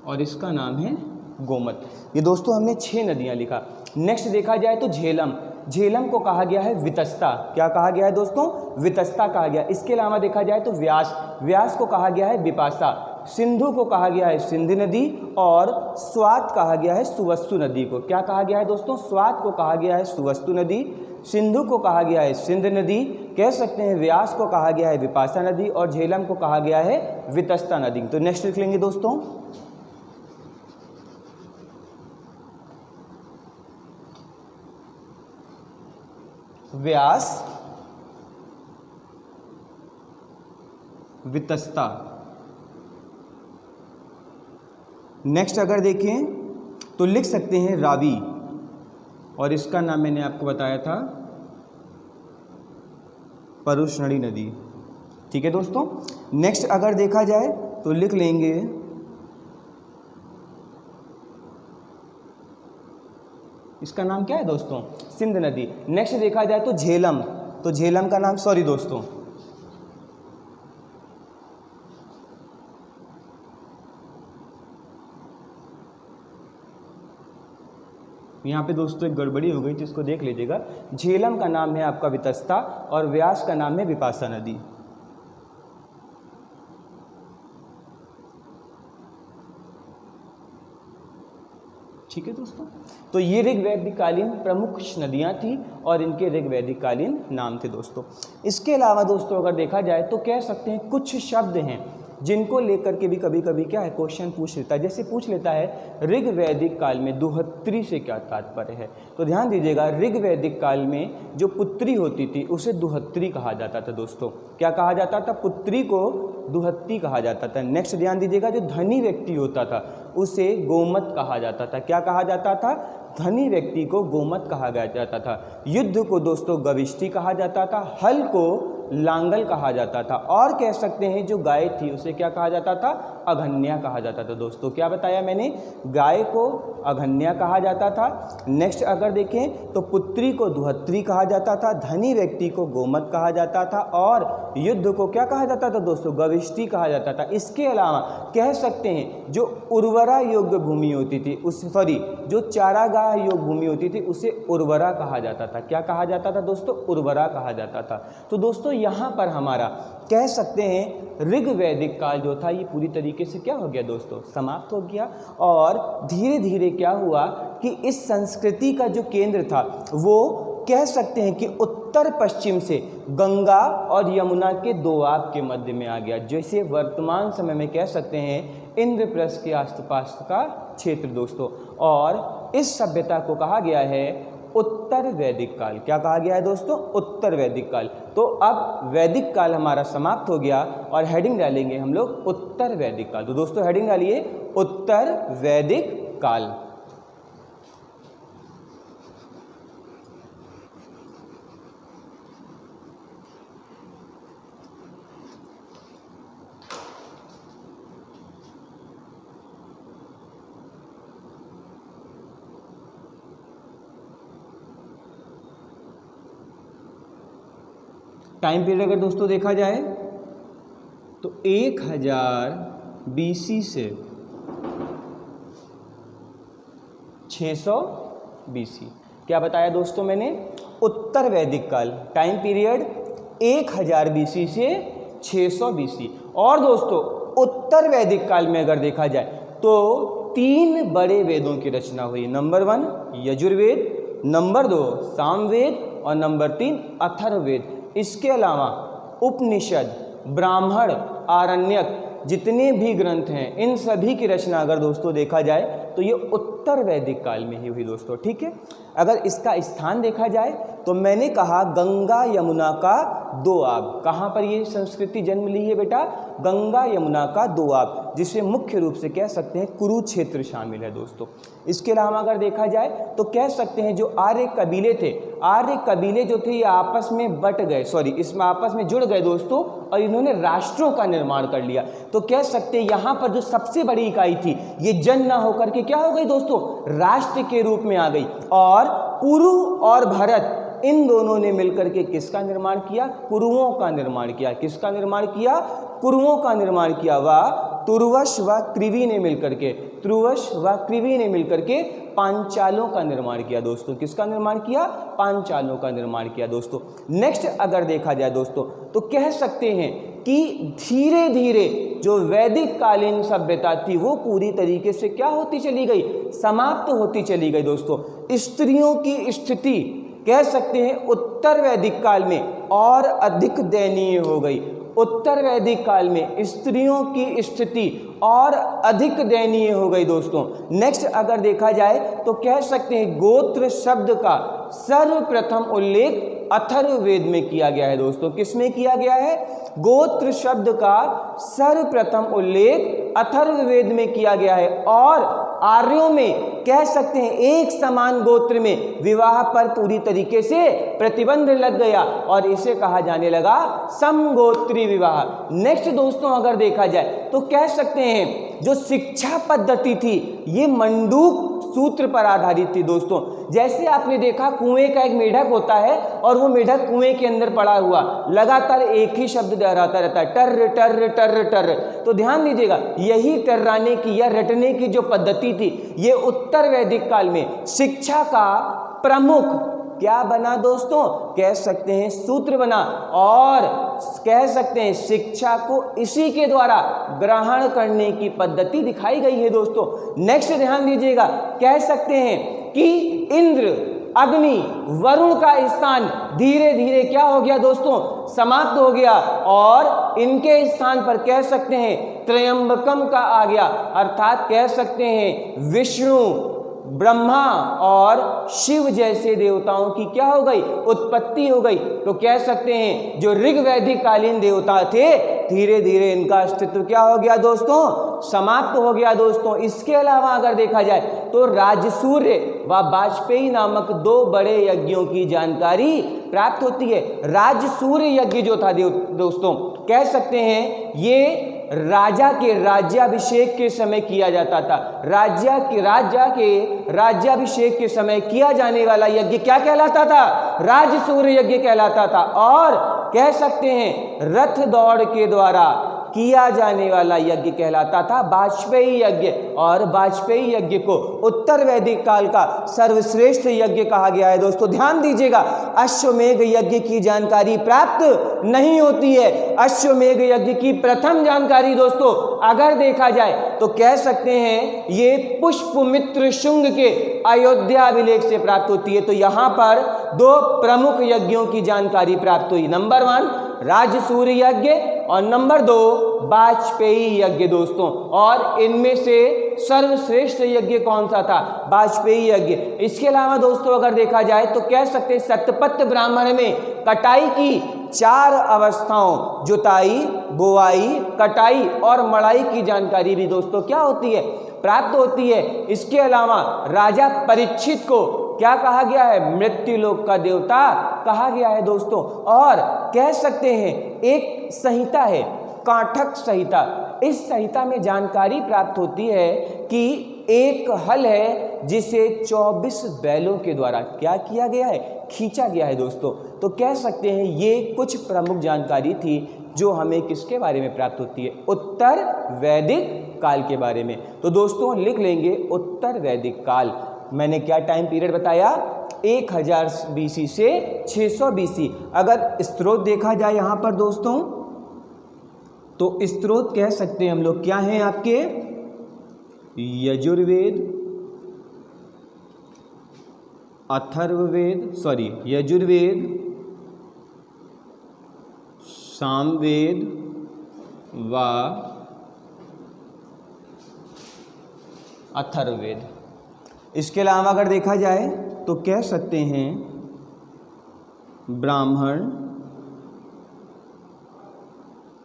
और इसका नाम है गोमत। ये दोस्तों हमने 6 नदियां लिखा। नेक्स्ट देखा जाए तो झेलम, झेलम को कहा गया है वितस्ता। क्या कहा गया है दोस्तों? वितस्ता कहा गया। इसके अलावा देखा जाए तो व्यास, व्यास को कहा गया है बिपाशा। सिंधु को कहा गया है सिंधु नदी। और स्वात कहा गया है सुवस्तु नदी को। क्या कहा गया है दोस्तों? स्वात को कहा गया है सुवस्तु नदी, सिंधु को कहा गया है सिंध नदी, कह सकते हैं व्यास को कहा गया है विपाशा नदी, और झेलम को कहा गया है वितस्ता नदी। तो नेक्स्ट लिख लेंगे दोस्तों, व्यास, वितस्ता। नेक्स्ट अगर देखें तो लिख सकते हैं रावी, और इसका नाम मैंने आपको बताया था परुष्णड़ी नदी। ठीक है दोस्तों। नेक्स्ट अगर देखा जाए तो लिख लेंगे इसका नाम क्या है दोस्तों? सिंध नदी। नेक्स्ट देखा जाए तो झेलम, तो झेलम का नाम, सॉरी दोस्तों, यहाँ पे दोस्तों एक गड़बड़ी हो गई तो इसको देख लीजिएगा। झेलम का नाम है आपका वितस्ता और व्यास का नाम है विपाशा नदी। ठीक है दोस्तों। तो ये ऋग्वैदिक कालीन प्रमुख नदियाँ थी और इनके ऋग्वैदिक कालीन नाम थे दोस्तों। इसके अलावा दोस्तों अगर देखा जाए तो कह सकते हैं कुछ शब्द हैं जिनको लेकर के भी कभी कभी क्या है क्वेश्चन पूछ लेता है। जैसे पूछ लेता है ऋग्वैदिक काल में दुहत्री से क्या तात्पर्य है। तो ध्यान दीजिएगा, ऋग्वैदिक काल में जो पुत्री होती थी उसे दुहत्री कहा जाता था दोस्तों। क्या कहा जाता था? पुत्री को दुहत्री कहा जाता था। नेक्स्ट ध्यान दीजिएगा, जो धनी व्यक्ति होता था उसे गोमत कहा जाता था। क्या कहा जाता था? धनी व्यक्ति को गोमत कहा जाता था। युद्ध को दोस्तों गविष्ठी कहा जाता था। हल को लांगल कहा जाता था। और कह सकते हैं जो गाय थी उसे क्या कहा जाता था? अघन्या कहा जाता था दोस्तों। क्या बताया मैंने? गाय को अघन्या कहा जाता था। नेक्स्ट अगर देखें तो पुत्री को दुहत्री कहा जाता था, धनी व्यक्ति को गोमत कहा जाता था, और युद्ध को क्या कहा जाता था दोस्तों? गविष्ठी कहा जाता था। इसके अलावा कह सकते हैं जो उर्वरा योग्य भूमि होती थी उस जो चारागाह योग्य भूमि होती थी उसे उर्वरा कहा जाता था। क्या कहा जाता था दोस्तों? उर्वरा कहा जाता था। तो दोस्तों यहाँ पर हमारा कह सकते हैं ऋग्वैदिक काल जो था ये पूरी तरीके से क्या हो गया दोस्तों? समाप्त हो गया। और धीरे धीरे क्या हुआ कि इस संस्कृति का जो केंद्र था वो कह सकते हैं कि उत्तर पश्चिम से गंगा और यमुना के दोआब के मध्य में आ गया। जैसे वर्तमान समय में कह सकते हैं इंद्रप्रस्थ के आसपास का क्षेत्र दोस्तों। और इस सभ्यता को कहा गया है उत्तर वैदिक काल। क्या कहा गया है दोस्तों? उत्तर वैदिक काल। तो अब वैदिक काल हमारा समाप्त हो गया और हेडिंग डालेंगे हम लोग उत्तर वैदिक काल। तो दोस्तों हेडिंग डालिए उत्तर वैदिक काल। टाइम पीरियड अगर दोस्तों देखा जाए तो 1000 BC से 600 BC। क्या बताया दोस्तों मैंने? उत्तर वैदिक काल। टाइम पीरियड 1000 BC से 600 BC। और दोस्तों उत्तर वैदिक काल में अगर देखा जाए तो 3 बड़े वेदों की रचना हुई। नंबर 1 यजुर्वेद, नंबर 2 सामवेद और नंबर 3 अथर्ववेद। इसके अलावा उपनिषद, ब्राह्मण, आरण्यक जितने भी ग्रंथ हैं इन सभी की रचना अगर दोस्तों देखा जाए तो ये उत्तर वैदिक काल में ही हुई दोस्तों। ठीक है। अगर इसका स्थान देखा जाए तो मैंने कहा गंगा यमुना का दोआब। कहाँ पर ये संस्कृति जन्म ली है बेटा? गंगा यमुना का दोआब, जिसमें मुख्य रूप से कह सकते हैं कुरुक्षेत्र शामिल है दोस्तों। इसके अलावा अगर देखा जाए तो कह सकते हैं जो आर्य कबीले थे, आर्य कबीले जो थे ये आपस में बट गए, इसमें आपस में जुड़ गए दोस्तों, और इन्होंने राष्ट्रों का निर्माण कर लिया। तो कह सकते हैं यहाँ पर जो सबसे बड़ी इकाई थी ये जन ना होकर के क्या हो गई दोस्तों? राष्ट्र के रूप में आ गई। और पुरु और भरत इन दोनों ने मिलकर के किसका निर्माण किया? कुरुओं का निर्माण किया। किसका निर्माण किया? कुरुओं का निर्माण किया। व तुर्वश व कृवि ने मिलकर के, तुर्वश व कृवि ने मिलकर के पांचालों का निर्माण किया दोस्तों। किसका निर्माण किया? पांचालों का निर्माण किया दोस्तों। नेक्स्ट अगर देखा जाए दोस्तों तो कह सकते हैं कि धीरे धीरे जो वैदिक कालीन सभ्यता थी वो पूरी तरीके से क्या होती चली गई? समाप्त होती चली गई दोस्तों। स्त्रियों की स्थिति कह सकते हैं उत्तर वैदिक काल में और अधिक दयनीय हो गई। उत्तर वैदिक काल में स्त्रियों की स्थिति और अधिक दयनीय हो गई दोस्तों। नेक्स्ट अगर देखा जाए तो कह सकते हैं गोत्र शब्द का सर्वप्रथम उल्लेख अथर्ववेद में किया गया है दोस्तों। किसमें किया गया है? गोत्र शब्द का सर्वप्रथम उल्लेख अथर्ववेद में किया गया है। और आर्यों में कह सकते हैं एक समान गोत्र में विवाह पर पूरी तरीके से प्रतिबंध लग गया और इसे कहा जाने लगा समगोत्री विवाह। नेक्स्ट दोस्तों अगर देखा जाए तो कह सकते हैं जो शिक्षा पद्धति थी ये मंडूक सूत्र पर आधारित थी दोस्तों। जैसे आपने देखा कुएं का एक मेढक होता है और वो मेढक कुएं के अंदर पड़ा हुआ लगातार एक ही शब्द दोहराता रहता है, टर्र टर्र टर्र टर्र। तो ध्यान दीजिएगा यही टर्राने की या रटने की जो पद्धति थी ये उत्तर वैदिक काल में शिक्षा का प्रमुख क्या बना दोस्तों? कह सकते हैं सूत्र बना। और कह सकते हैं शिक्षा को इसी के द्वारा ग्रहण करने की पद्धति दिखाई गई है दोस्तों। नेक्स्ट ध्यान दीजिएगा, कह सकते हैं कि इंद्र, अग्नि, वरुण का स्थान धीरे धीरे क्या हो गया दोस्तों? समाप्त हो गया और इनके स्थान पर कह सकते हैं त्रयंबकम का आ गया। अर्थात कह सकते हैं विष्णु, ब्रह्मा और शिव जैसे देवताओं की क्या हो गई? उत्पत्ति हो गई। तो कह सकते हैं जो ऋग्वैदिक कालीन देवता थे धीरे धीरे इनका अस्तित्व क्या हो गया दोस्तों? समाप्त हो गया दोस्तों। इसके अलावा अगर देखा जाए तो राजसूर्य व वाजपेयी नामक दो बड़े यज्ञों की जानकारी प्राप्त होती है। राजसूर्य यज्ञ जो था दोस्तों कह सकते हैं ये राजा के राज्याभिषेक के समय किया जाता था। राजा के राज्याभिषेक के समय किया जाने वाला यज्ञ क्या कहलाता था? राजसूर्य यज्ञ कहलाता था। और कह सकते हैं रथ दौड़ के द्वारा किया जाने वाला यज्ञ कहलाता था वाजपेयी यज्ञ। और वाजपेयी यज्ञ को उत्तर वैदिक काल का सर्वश्रेष्ठ यज्ञ कहा गया है दोस्तों। ध्यान दीजिएगा अश्वमेध यज्ञ की जानकारी प्राप्त नहीं होती है। अश्वमेध यज्ञ की प्रथम जानकारी दोस्तों अगर देखा जाए तो कह सकते हैं ये पुष्पमित्र शुंग के अयोध्या अभिलेख से प्राप्त होती है। तो यहाँ पर दो प्रमुख यज्ञों की जानकारी प्राप्त हुई। नंबर 1 राजसूर्य यज्ञ और नंबर 2 वाजपेयी यज्ञ दोस्तों। और इनमें से सर्वश्रेष्ठ यज्ञ कौन सा था? वाजपेयी यज्ञ। इसके अलावा दोस्तों अगर देखा जाए तो कह सकते हैं सतपथ ब्राह्मण में कटाई की 4 अवस्थाओं जुताई, बुआई, कटाई और मड़ाई की जानकारी भी दोस्तों क्या होती है? प्राप्त होती है। इसके अलावा राजा परीक्षित को क्या कहा गया है? मृत्युलोक का देवता कहा गया है दोस्तों। और कह सकते हैं एक संहिता है काठक संहिता। इस संहिता में जानकारी प्राप्त होती है कि एक हल है जिसे 24 बैलों के द्वारा क्या किया गया है? खींचा गया है दोस्तों। तो कह सकते हैं ये कुछ प्रमुख जानकारी थी जो हमें किसके बारे में प्राप्त होती है? उत्तर वैदिक काल के बारे में। तो दोस्तों लिख लेंगे उत्तर वैदिक काल। मैंने क्या टाइम पीरियड बताया? 1000 BC से 600 BC। अगर स्रोत देखा जाए यहाँ पर दोस्तों तो स्रोत कह सकते हैं हम लोग क्या हैं आपके? यजुर्वेद, यजुर्वेद, सामवेद व अथर्ववेद। इसके अलावा अगर देखा जाए तो कह सकते हैं ब्राह्मण,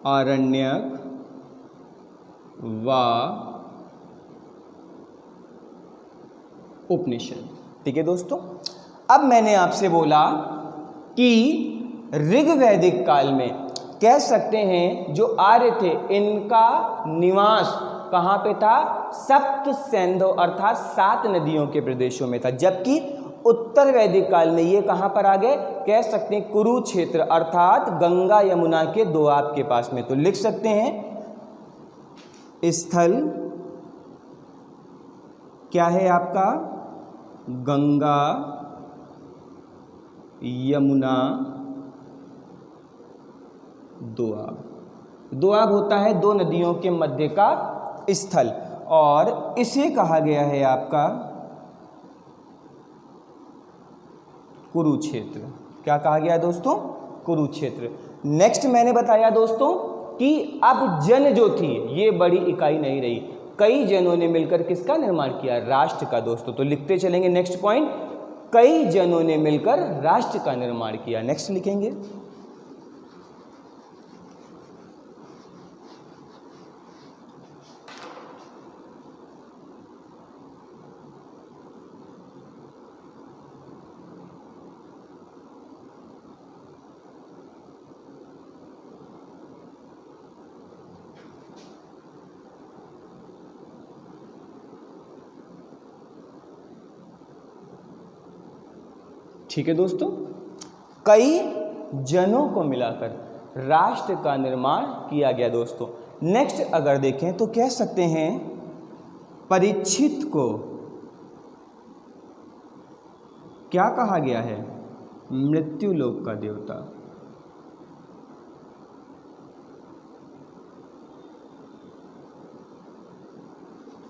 आरण्यक व उपनिषद। ठीक है दोस्तों, अब मैंने आपसे बोला कि ऋग्वैदिक काल में कह सकते हैं जो आर्य थे इनका निवास कहाँ पे था? सप्त सिंधु अर्थात 7 नदियों के प्रदेशों में था, जबकि उत्तर वैदिक काल में ये कहाँ पर आ गए? कह सकते हैं कुरुक्षेत्र अर्थात गंगा यमुना के दोआब के पास में। तो लिख सकते हैं स्थल क्या है आपका? गंगा यमुना दोआब। दोआब होता है 2 नदियों के मध्य का स्थल, और इसे कहा गया है आपका कुरुक्षेत्र। क्या कहा गया दोस्तों? कुरुक्षेत्र। नेक्स्ट मैंने बताया दोस्तों कि अब जन जो थी ये बड़ी इकाई नहीं रही, कई जनों ने मिलकर किसका निर्माण किया? राष्ट्र का दोस्तों। तो लिखते चलेंगे नेक्स्ट पॉइंट, कई जनों ने मिलकर राष्ट्र का निर्माण किया। नेक्स्ट लिखेंगे ठीक है दोस्तों, कई जनों को मिलाकर राष्ट्र का निर्माण किया गया दोस्तों। नेक्स्ट अगर देखें तो कह सकते हैं परीक्षित को क्या कहा गया है? मृत्यु लोक का देवता।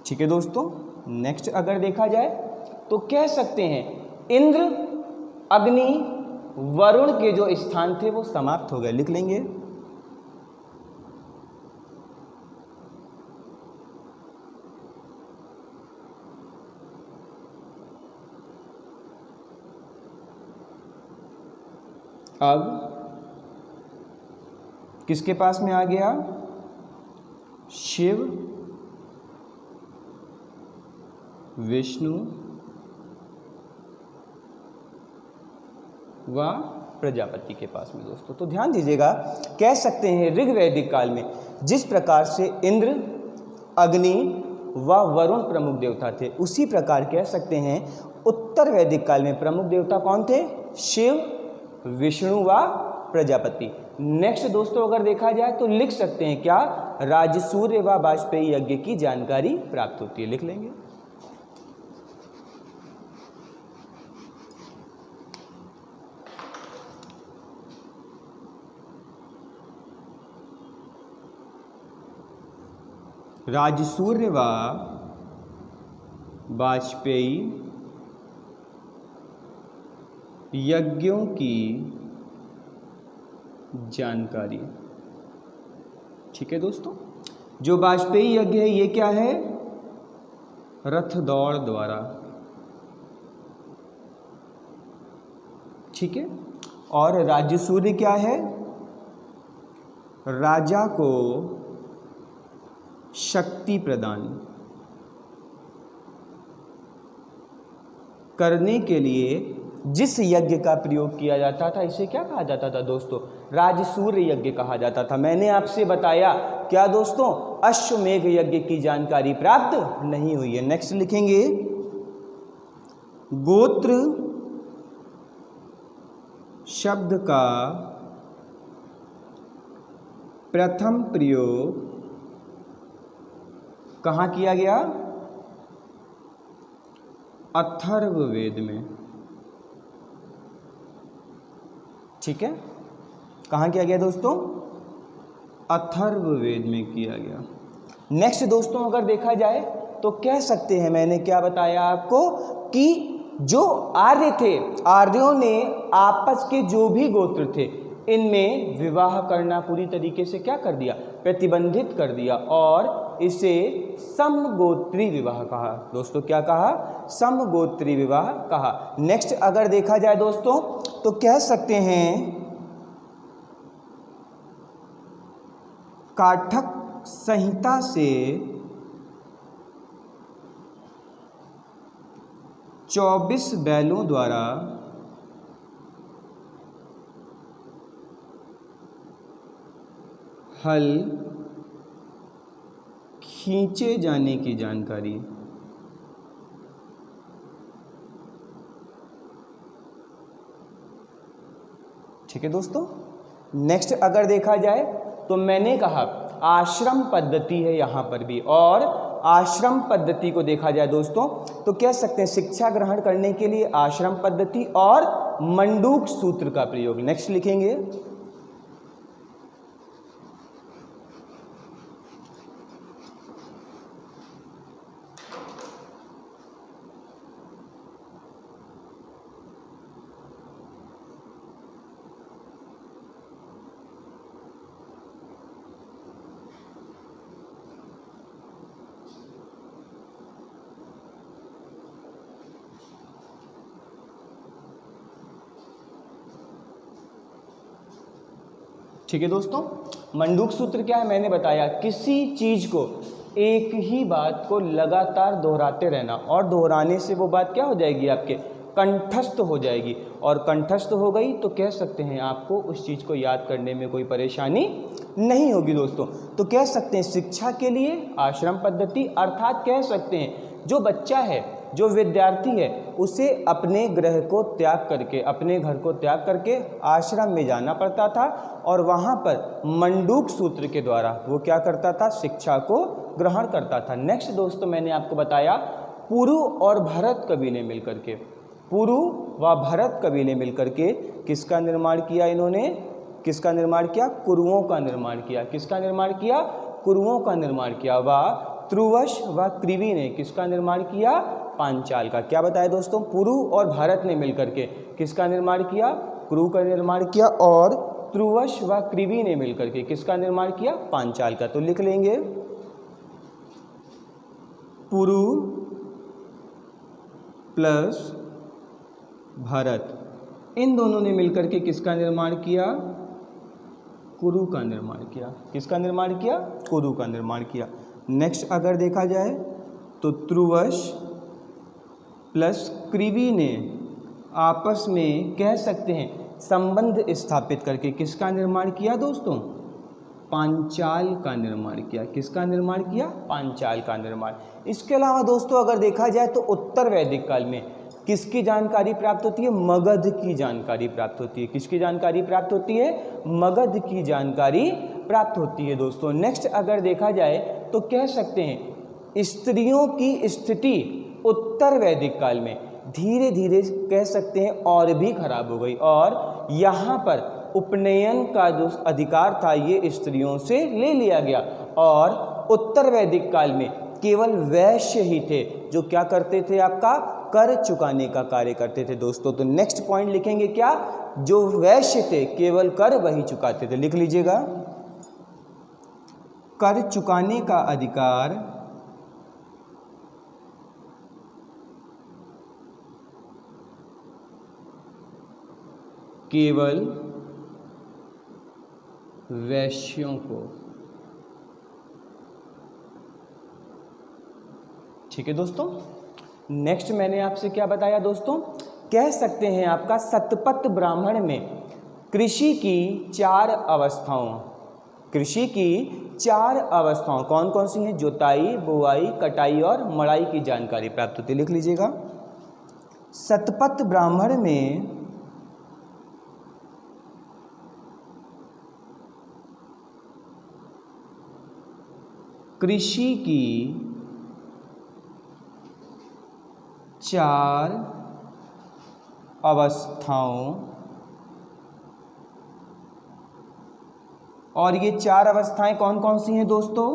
ठीक है दोस्तों, नेक्स्ट अगर देखा जाए तो कह सकते हैं इंद्र, अग्नि, वरुण के जो स्थान थे वो समाप्त हो गए। लिख लेंगे अब किसके पास में आ गया? शिव, विष्णु व प्रजापति के पास में दोस्तों। तो ध्यान दीजिएगा, कह सकते हैं ऋग्वैदिक काल में जिस प्रकार से इंद्र, अग्नि व वरुण प्रमुख देवता थे, उसी प्रकार कह सकते हैं उत्तर वैदिक काल में प्रमुख देवता कौन थे? शिव, विष्णु व प्रजापति। नेक्स्ट दोस्तों अगर देखा जाए तो लिख सकते हैं क्या? राजसूर्य व वाजपेयी यज्ञ की जानकारी प्राप्त होती है। लिख लेंगे राजसूर्य व वाजपेयी यज्ञों की जानकारी। ठीक है दोस्तों, जो वाजपेयी यज्ञ है ये क्या है? रथ दौड़ द्वारा। ठीक है, और राजसूर्य क्या है? राजा को शक्ति प्रदान करने के लिए जिस यज्ञ का प्रयोग किया जाता था इसे क्या कहा जाता था दोस्तों? राजसूर्य यज्ञ कहा जाता था। मैंने आपसे बताया क्या दोस्तों? अश्वमेघ यज्ञ की जानकारी प्राप्त नहीं हुई है। नेक्स्ट लिखेंगे गोत्र शब्द का प्रथम प्रयोग कहाँ किया गया? अथर्ववेद में। ठीक है, कहाँ किया गया दोस्तों? अथर्ववेद में किया गया। नेक्स्ट दोस्तों अगर देखा जाए तो कह सकते हैं, मैंने क्या बताया आपको कि जो आर्य थे, आर्यों ने आपस के जो भी गोत्र थे इनमें विवाह करना पूरी तरीके से क्या कर दिया? प्रतिबंधित कर दिया, और इसे समगोत्री विवाह कहा दोस्तों। क्या कहा? समगोत्री विवाह कहा। नेक्स्ट अगर देखा जाए दोस्तों तो कह सकते हैं काठक संहिता से 24 बैलों द्वारा हल खींचे जाने की जानकारी। ठीक है दोस्तों। नेक्स्ट अगर देखा जाए तो मैंने कहा आश्रम पद्धति है यहाँ पर भी, और आश्रम पद्धति को देखा जाए दोस्तों तो कह सकते हैं शिक्षा ग्रहण करने के लिए आश्रम पद्धति और मंडूक सूत्र का प्रयोग। नेक्स्ट लिखेंगे ठीक है दोस्तों। मंडूक सूत्र क्या है, मैंने बताया किसी चीज को एक ही बात को लगातार दोहराते रहना, और दोहराने से वो बात क्या हो जाएगी, आपके कंठस्थ हो जाएगी, और कंठस्थ हो गई तो कह सकते हैं आपको उस चीज़ को याद करने में कोई परेशानी नहीं होगी दोस्तों। तो कह सकते हैं शिक्षा के लिए आश्रम पद्धति, अर्थात कह सकते हैं जो बच्चा है, जो विद्यार्थी है, उसे अपने गृह को त्याग करके, अपने घर को त्याग करके आश्रम में जाना पड़ता था, और वहाँ पर मंडूक सूत्र के द्वारा वो क्या करता था, शिक्षा को ग्रहण करता था। नेक्स्ट दोस्तों मैंने आपको बताया पुरु और भरत कवि ने मिलकर के, पुरु व भरत कवि ने मिलकर के किसका निर्माण किया, इन्होंने किसका निर्माण किया, कुरुओं का निर्माण किया। किसका निर्माण किया, कुरुओं का निर्माण किया। व त्रुवश व कृवि ने किसका निर्माण किया, पांचाल का। क्या बताया दोस्तों, पुरु और भारत ने मिलकर के किसका निर्माण किया, कुरु का निर्माण किया, और त्रुवश व कृवि ने मिलकर के किसका निर्माण किया, पांचाल का। तो लिख लेंगे पुरु प्लस भारत, इन दोनों ने मिलकर के किसका निर्माण किया, कुरु का निर्माण किया। किसका निर्माण किया, कुरु का निर्माण किया। नेक्स्ट अगर देखा जाए तो त्रुवश प्लस कृवि ने आपस में कह सकते हैं संबंध स्थापित करके किसका निर्माण किया दोस्तों, पांचाल का निर्माण किया। किसका निर्माण किया, पांचाल का निर्माण। इसके अलावा दोस्तों अगर देखा जाए तो उत्तर वैदिक काल में किसकी जानकारी प्राप्त होती है, मगध की जानकारी प्राप्त होती है। किसकी जानकारी प्राप्त होती है, मगध की जानकारी प्राप्त होती है दोस्तों। नेक्स्ट अगर देखा जाए तो कह सकते हैं स्त्रियों की स्थिति उत्तर वैदिक काल में धीरे धीरे कह सकते हैं और भी खराब हो गई, और यहाँ पर उपनयन का जो अधिकार था ये स्त्रियों से ले लिया गया, और उत्तर वैदिक काल में केवल वैश्य ही थे जो क्या करते थे, आपका कर चुकाने का कार्य करते थे दोस्तों। तो नेक्स्ट पॉइंट लिखेंगे क्या, जो वैश्य थे केवल कर वही चुकाते थे। लिख लीजिएगा कर चुकाने का अधिकार केवल वैश्यों को। ठीक है दोस्तों। नेक्स्ट मैंने आपसे क्या बताया दोस्तों, कह सकते हैं आपका सतपथ ब्राह्मण में कृषि की 4 अवस्थाओं, कृषि की 4 अवस्थाओं कौन कौन सी हैं, जोताई, बुआई, कटाई और मड़ाई की जानकारी प्राप्त होती है। लिख लीजिएगा सतपथ ब्राह्मण में कृषि की 4 अवस्थाओं, और ये 4 अवस्थाएं कौन कौन सी हैं दोस्तों,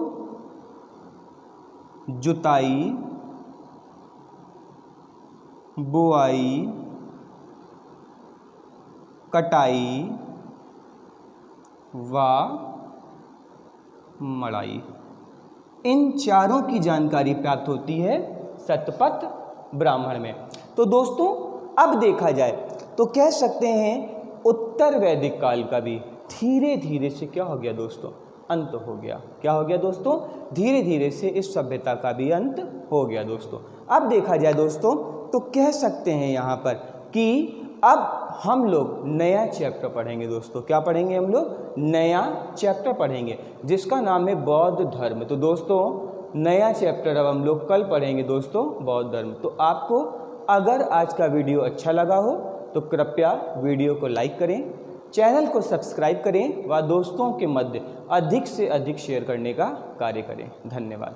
जुताई, बुआई, कटाई व मड़ाई। इन चारों की जानकारी प्राप्त होती है सतपथ ब्राह्मण में। तो दोस्तों अब देखा जाए तो कह सकते हैं उत्तर वैदिक काल का भी धीरे धीरे से क्या हो गया दोस्तों, अंत हो गया। क्या हो गया दोस्तों? धीरे धीरे से इस सभ्यता का भी अंत हो गया दोस्तों। अब देखा जाए दोस्तों तो कह सकते हैं यहाँ पर कि अब हम लोग नया चैप्टर पढ़ेंगे दोस्तों। क्या पढ़ेंगे हम लोग? नया चैप्टर पढ़ेंगे जिसका नाम है बौद्ध धर्म। तो दोस्तों नया चैप्टर अब हम लोग कल पढ़ेंगे दोस्तों, बौद्ध धर्म। तो आपको अगर आज का वीडियो अच्छा लगा हो तो कृपया वीडियो को लाइक करें, चैनल को सब्सक्राइब करें व दोस्तों के मध्य अधिक से अधिक शेयर करने का कार्य करें। धन्यवाद।